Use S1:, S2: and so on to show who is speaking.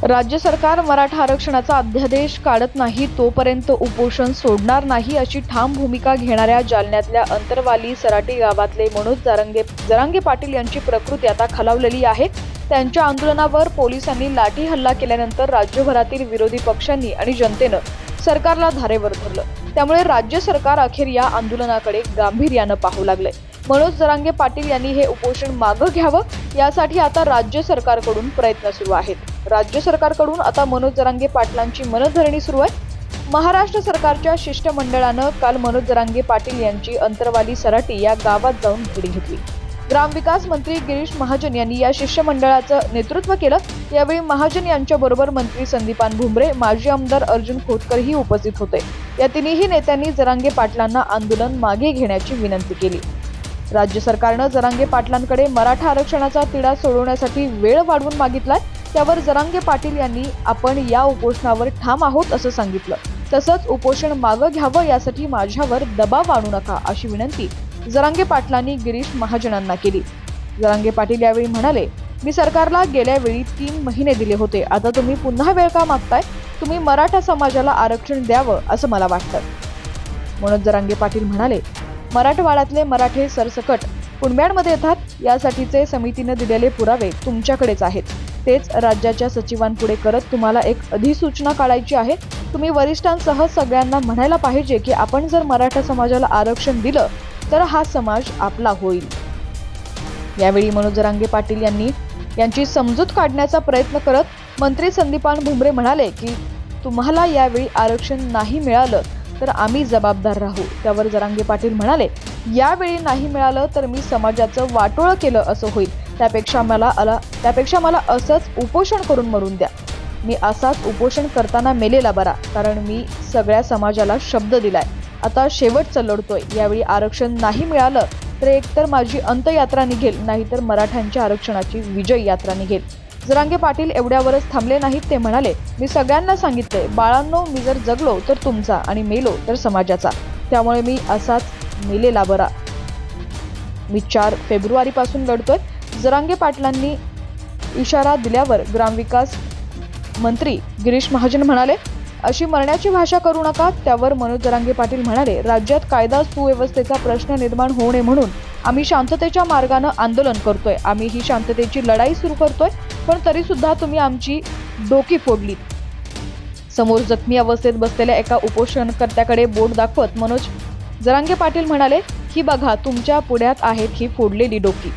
S1: राज्य सरकार मराठा आरक्षणाचा अध्यादेश काढत नाही तोपर्यंत उपोषण सोडणार नाही अशी ठाम भूमिका घेणाऱ्या जालन्यातल्या अंतरवाली सराटी गावातले मनोज जरांगे पाटील यांची प्रकृती आता खालावलेली आहे। त्यांच्या आंदोलनावर पोलिसांनी लाठी हल्ला केल्यानंतर राज्यभरातील विरोधी पक्षांनी आणि जनतेनं सरकारला धारेवर धरलं। त्यामुळे राज्य सरकार अखेर या आंदोलनाकडे गांभीर्यानं पाहू लागले। मनोज जरांगे पाटील यांनी हे उपोषण मागे घ्यावं यासाठी आता राज्य सरकारकडून प्रयत्न सुरू आहेत। राज्य सरकारकडून आता मनोज जरांगे पाटलांची मनधरणी सुरू आहे। महाराष्ट्र सरकारच्या शिष्टमंडळानं काल मनोज जरांगे पाटील यांची अंतरवाली सराटी या गावात जाऊन भेट घेतली। ग्रामविकास मंत्री गिरीश महाजन यांनी या शिष्टमंडळाचं नेतृत्व केलं। यावेळी महाजन यांच्याबरोबर मंत्री संदीपान भुमरे, माजी आमदार अर्जुन खोतकरही उपस्थित होते। या तिन्ही नेत्यांनी जरांगे पाटलांना आंदोलन मागे घेण्याची विनंती केली। राज्य सरकारनं जरांगे पाटलांकडे मराठा आरक्षणाचा तिढा सोडवण्यासाठी वेळ वाढवून मागितलाय। त्यावर जरांगे पाटील यांनी आपण या उपोषणावर ठाम आहोत असं सांगितलं। तसंच उपोषण मागे घ्यावं यासाठी माझ्यावर दबाव आणू नका अशी विनंती जरांगे पाटलांनी गिरीश महाजनांना केली। जरांगे पाटील यावेळी म्हणाले, मी सरकारला गेल्या वेळी 3 महिने दिले होते, आता तुम्ही पुन्हा वेळ का मागताय? तुम्ही मराठा समाजाला आरक्षण द्यावं असं मला वाटतं। मनोज जरांगे पाटील म्हणाले, मराठवाड्यातले मराठे सरसकट कुणब्यांमध्ये येतात, यासाठीचे समितीने दिलेले पुरावे तुमच्याकडेच आहेत। तेच राज्याच्या सचिवांपुढे करत तुम्हाला एक अधिसूचना काढायची आहे। तुम्ही वरिष्ठांसह सगळ्यांना म्हणायला पाहिजे की आपण जर मराठा समाजाला आरक्षण दिलं तर हा समाज आपला होईल। यावेळी मनोज जरांगे पाटील यांची समजूत काढण्याचा प्रयत्न करत मंत्री संदीपान भुमरे म्हणाले की तुम्हाला यावेळी आरक्षण नाही मिळालं तर आम्ही जबाबदार राहू। त्यावर जरांगे पाटील म्हणाले, यावेळी नाही मिळालं तर मी समाजाचं वाटोळं केलं असं होईल। त्यापेक्षा मला असंच उपोषण करून मरून द्या। मी असाच उपोषण करताना मेलेला बरा, कारण मी सगळ्या समाजाला शब्द दिलाय। आता शेवटचं लढतोय। यावेळी आरक्षण नाही मिळालं तर एकतर माझी अंतयात्रा निघेल, नाहीतर मराठ्यांच्या आरक्षणाची विजय यात्रा निघेल। जरांगे पाटील एवढ्यावरच थांबले नाहीत। ते म्हणाले, मी सगळ्यांना सांगितलंय, बाळांनो, मी जर जगलो तर तुमचा आणि मेलो तर समाजाचा, त्यामुळे मी असाच मेलेला बरा। मी 4 फेब्रुवारीपासून लढतोय। जरांगे पाटलांनी इशारा दिल्यावर ग्रामविकास मंत्री गिरीश महाजन म्हणाले, अशी मरण्याची भाषा करू नका। त्यावर मनोज जरांगे पाटील म्हणाले, राज्यात कायदा सुव्यवस्थेचा प्रश्न निर्माण होऊ नये म्हणून आम्ही शांततेच्या मार्गाने आंदोलन करतोय। आम्ही ही शांततेची लढाई सुरू करतोय, पण तरी सुद्धा तुम्ही आमची डोकी फोडली। समोर जखमी अवस्थेत बसलेल्या एका उपोषणकर्त्याकडे बोट दाखवत मनोज जरांगे पाटील म्हणाले, ही बघा तुमच्या पुढ्यात आहेत ही फोडलेली डोकी।